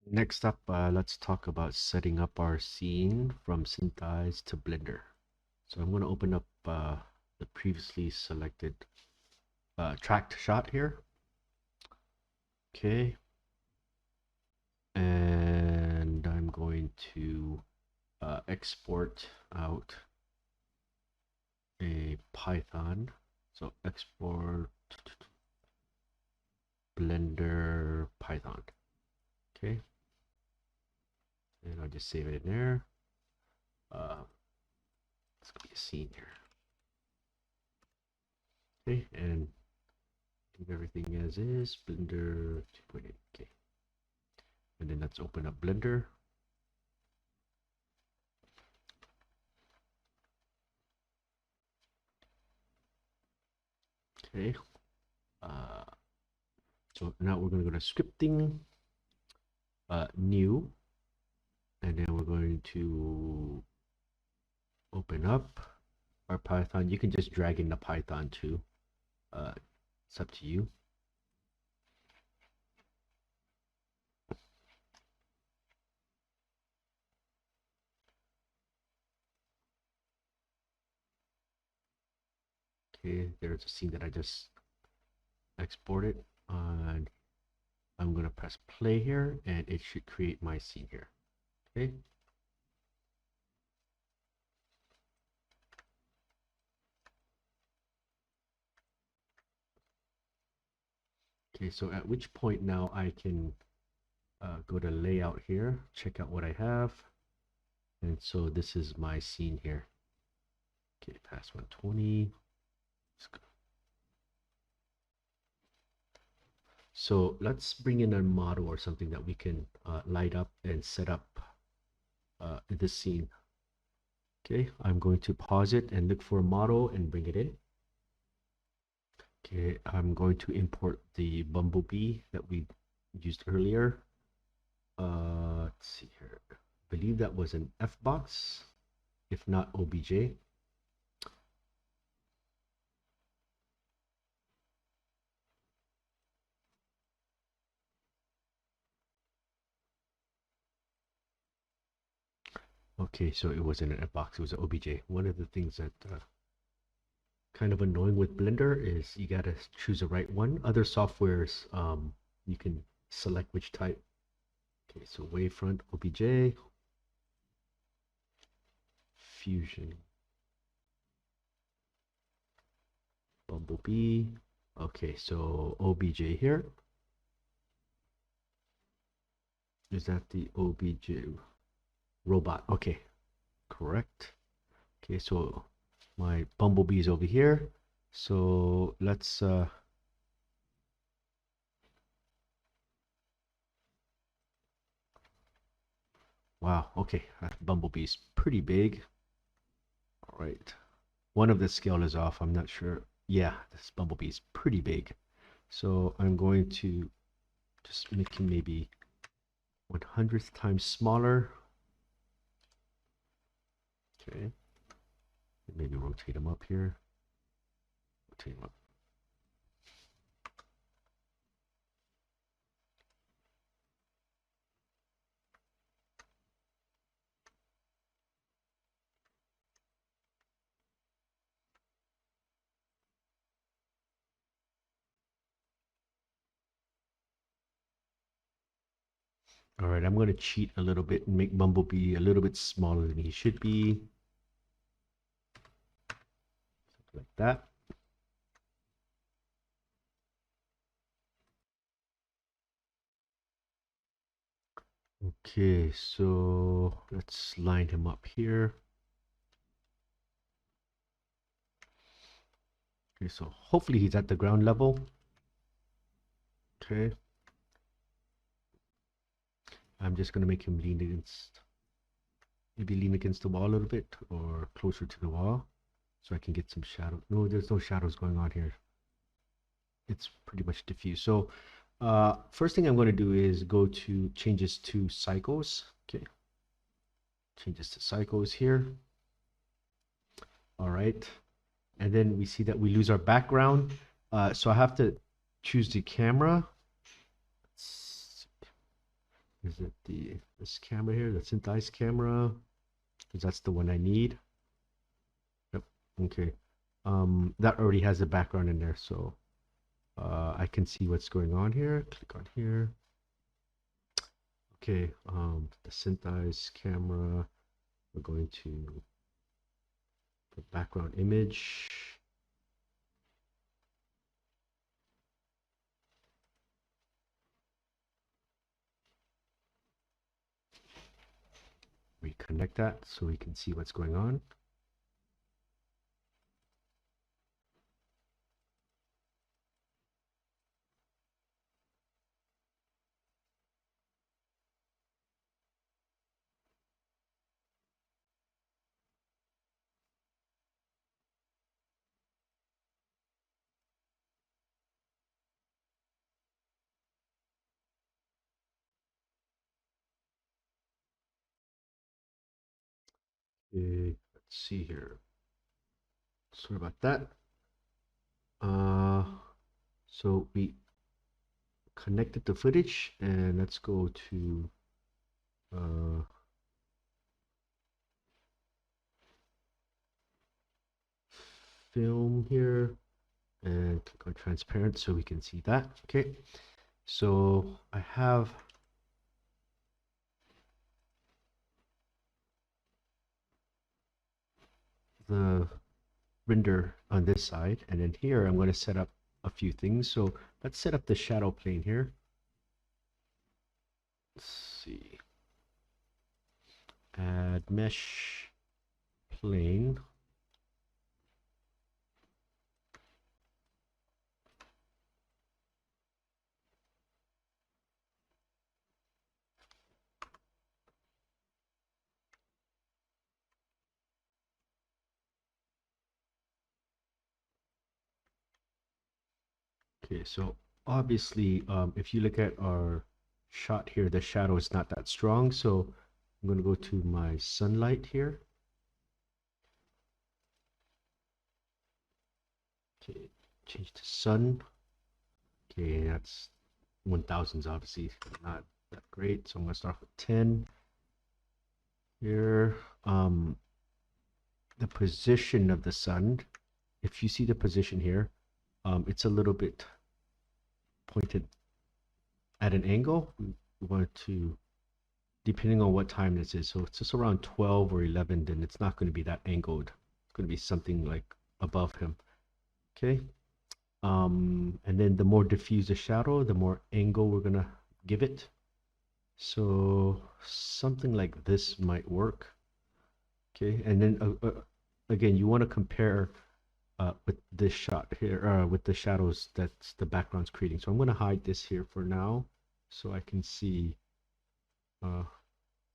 Next up, let's talk about setting up our scene from Syntheyes to Blender. So I'm going to open up the previously selected tracked shot here. Okay. And I'm going to export out a Python. So export Blender Python. Okay. And I'll just save it in there. It's going to be a scene here. Okay, and leave everything as is. Blender 2.8. Okay. And then let's open up Blender. Okay. So now we're going to go to scripting, new, and then we're going to open up our Python. You can just drag in the Python too. It's up to you. Okay, there's a scene that I just exported, and I'm going to press play here, and it should create my scene here. Okay. Okay, so at which point now I can go to layout here, check out what I have. And so this is my scene here. Okay, past 120. So let's bring in a model or something that we can light up and set up in this scene. Okay, I'm going to pause it and look for a model and bring it in. Okay, I'm going to import the bumblebee that we used earlier. Let's see here. I believe that was an F box, if not OBJ. Okay, so it wasn't an F box, it was an OBJ. One of the things that kind of annoying with Blender is you gotta choose the right one. Other softwares, you can select which type. Okay, so wavefront, OBJ, fusion, bumblebee. Okay, so OBJ here. Is that the OBJ robot? Okay, correct. Okay, so my bumblebee is over here. So let's wow, okay, that bumblebee is pretty big. All right. One of the scale is off. I'm not sure. Yeah, this bumblebee is pretty big. So I'm going to just make him maybe 1/100th times smaller. Okay. Maybe rotate him up here. Rotate him up. All right, I'm going to cheat a little bit and make Bumblebee a little bit smaller than he should be. Something like that. Okay, so let's line him up here. Okay, so hopefully he's at the ground level. Okay. I'm just going to make him lean against, maybe lean against the wall a little bit or closer to the wall so I can get some shadow. No, there's no shadows going on here. It's pretty much diffuse. So first thing I'm going to do is go to changes to cycles. Okay. Changes to cycles here. All right. And then we see that we lose our background. So I have to choose the camera. Is it this camera here, the Syntheyes camera? Because that's the one I need. Yep. Okay. That already has a background in there, so I can see what's going on here. Click on here. Okay. The Syntheyes camera. We're going to the background image. Reconnect that so we can see what's going on. Okay, let's see here. Sorry about that. So we connected the footage, and let's go to film here and click on transparent so we can see that. Okay, so I have the render on this side, and then here I'm going to set up a few things. So let's set up the shadow plane here. Let's see, add mesh plane. Okay, so obviously, if you look at our shot here, the shadow is not that strong. So I'm going to go to my sunlight here. Okay, change to sun. Okay, that's 1000's obviously not that great. So I'm going to start with 10 here. The position of the sun, if you see the position here, it's a little bit pointed at an angle. We want to, depending on what time this is, so it's just around 12 or 11, then it's not going to be that angled. It's going to be something like above him. Okay. And then the more diffuse the shadow, the more angle we're going to give it. So something like this might work. Okay. And then again, you want to compare with this shot here, with the shadows that the background's creating. So I'm going to hide this here for now so I can see. I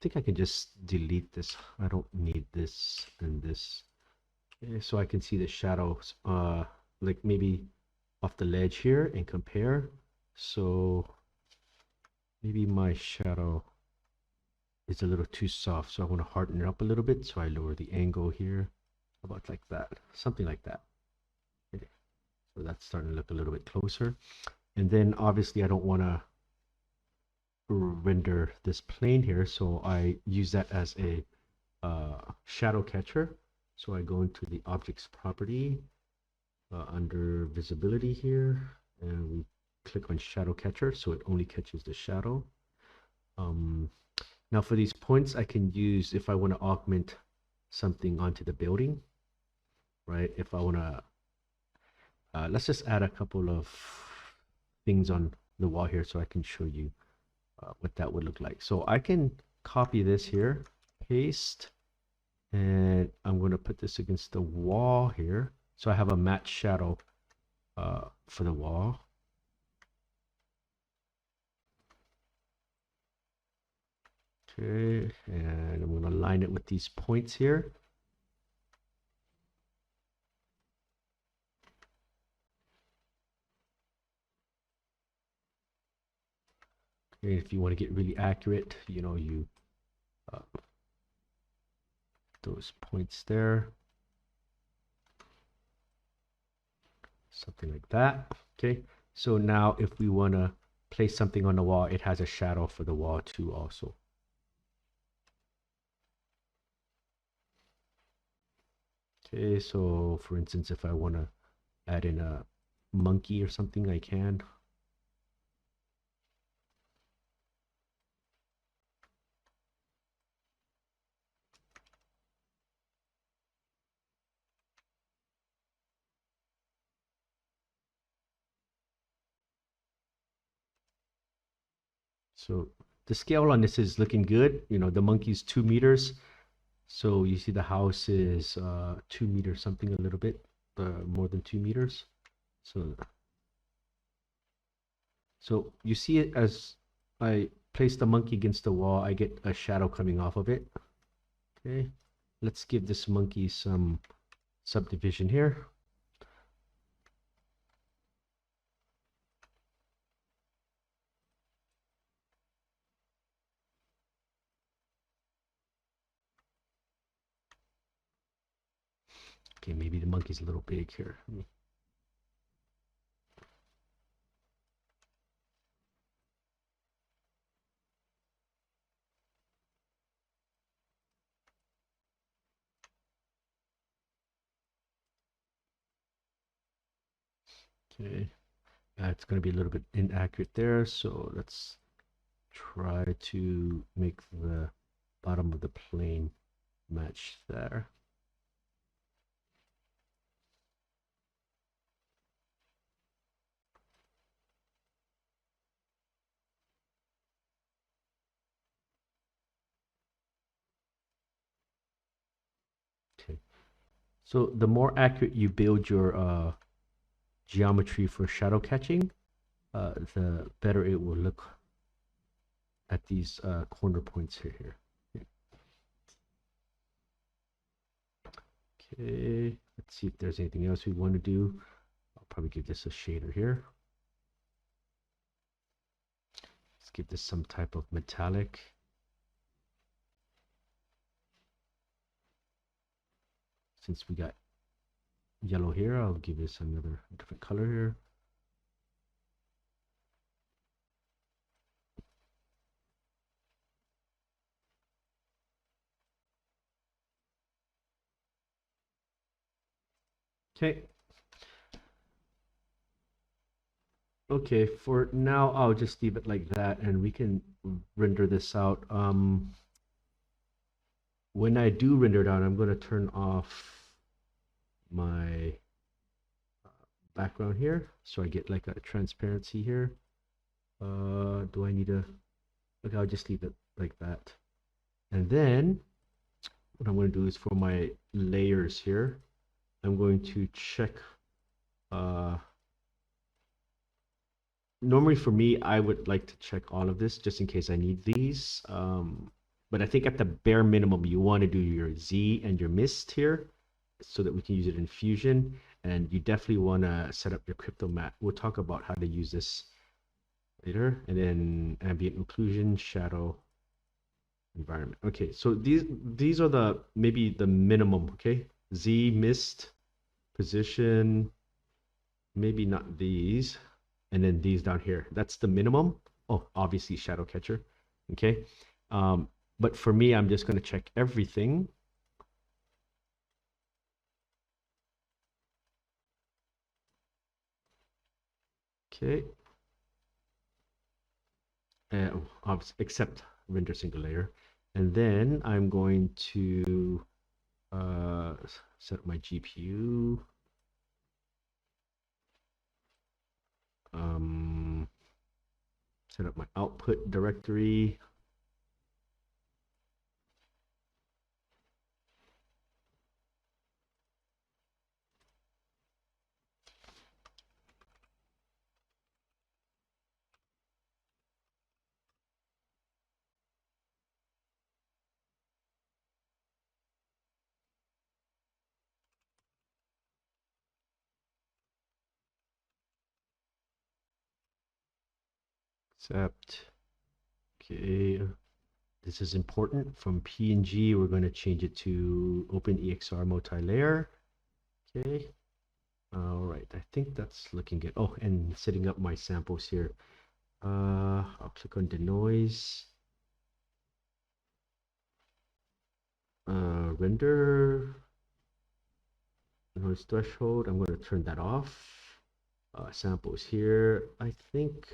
think I can just delete this. I don't need this and this. Okay, so I can see the shadows, like maybe off the ledge here and compare. So maybe my shadow is a little too soft, so I want to harden it up a little bit. So I lower the angle here, about like that, something like that. Okay. So that's starting to look a little bit closer. And then obviously I don't want to render this plane here, so I use that as a shadow catcher. So I go into the objects property under visibility here, and we click on shadow catcher, so it only catches the shadow. Now for these points, I can use if I want to augment something onto the building, right? If I want to, let's just add a couple of things on the wall here so I can show you what that would look like. So I can copy this here, paste, and I'm going to put this against the wall here. So I have a matte shadow for the wall. Okay, and I'm going to line it with these points here. Okay, if you want to get really accurate, you know, you those points there, something like that. Okay, so now if we want to place something on the wall, it has a shadow for the wall too also. Okay, so for instance, if I want to add in a monkey or something, I can. So the scale on this is looking good. You know, the monkey's 2 meters. So you see the house is 2 meters something a little bit, more than 2 meters. So you see it as I place the monkey against the wall, I get a shadow coming off of it. Okay, let's give this monkey some subdivision here. Okay, maybe the monkey's a little big here. Okay, it's going to be a little bit inaccurate there, so let's try to make the bottom of the plane match there. Okay, so the more accurate you build your geometry for shadow catching, the better it will look at these corner points here. Okay, let's see if there's anything else we want to do. I'll probably give this a shader here. Let's give this some type of metallic. Since we got yellow here, I'll give this another different color here. Okay. Okay, for now, I'll just leave it like that and we can render this out. When I do render it out, I'm going to turn off my background here so I get like a transparency here. Do I need to? Okay, I'll just leave it like that. And then what I'm going to do is for my layers here, I'm going to check. Normally for me, I would like to check all of this just in case I need these. But I think at the bare minimum, you want to do your Z and your mist here so that we can use it in Fusion. And you definitely want to set up your crypto mat. We'll talk about how to use this later. And then ambient occlusion, shadow, environment. Okay, so these are the maybe the minimum. Okay, Z, mist, position, maybe not these, and then these down here. That's the minimum. Oh, obviously shadow catcher. Okay, but for me, I'm just going to check everything. Okay. Except render single layer. And then I'm going to set up my GPU. Set up my output directory. Accept. Okay. This is important. From PNG, we're going to change it to OpenEXR multi-layer. Okay. All right. I think that's looking good. Oh, and setting up my samples here. I'll click on denoise. Render noise threshold. I'm going to turn that off. Samples here. I think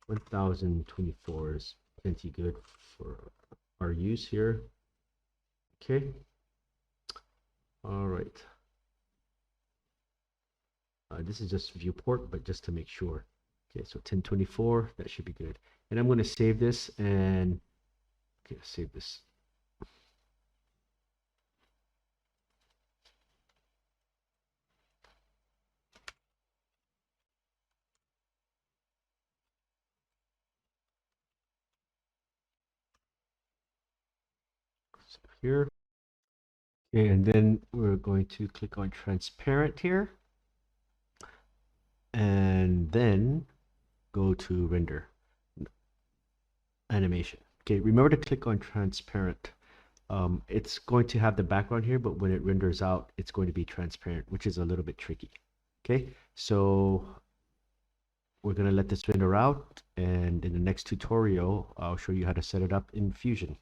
1024 is plenty good for our use here. Okay. All right. This is just viewport, but just to make sure. Okay, so 1024, that should be good. And I'm going to save this and okay, save this. So here. Okay, and then we're going to click on transparent here. And then go to render animation. Okay, remember to click on transparent. It's going to have the background here, but when it renders out, it's going to be transparent, which is a little bit tricky. Okay, so we're going to let this render out, and in the next tutorial, I'll show you how to set it up in Fusion.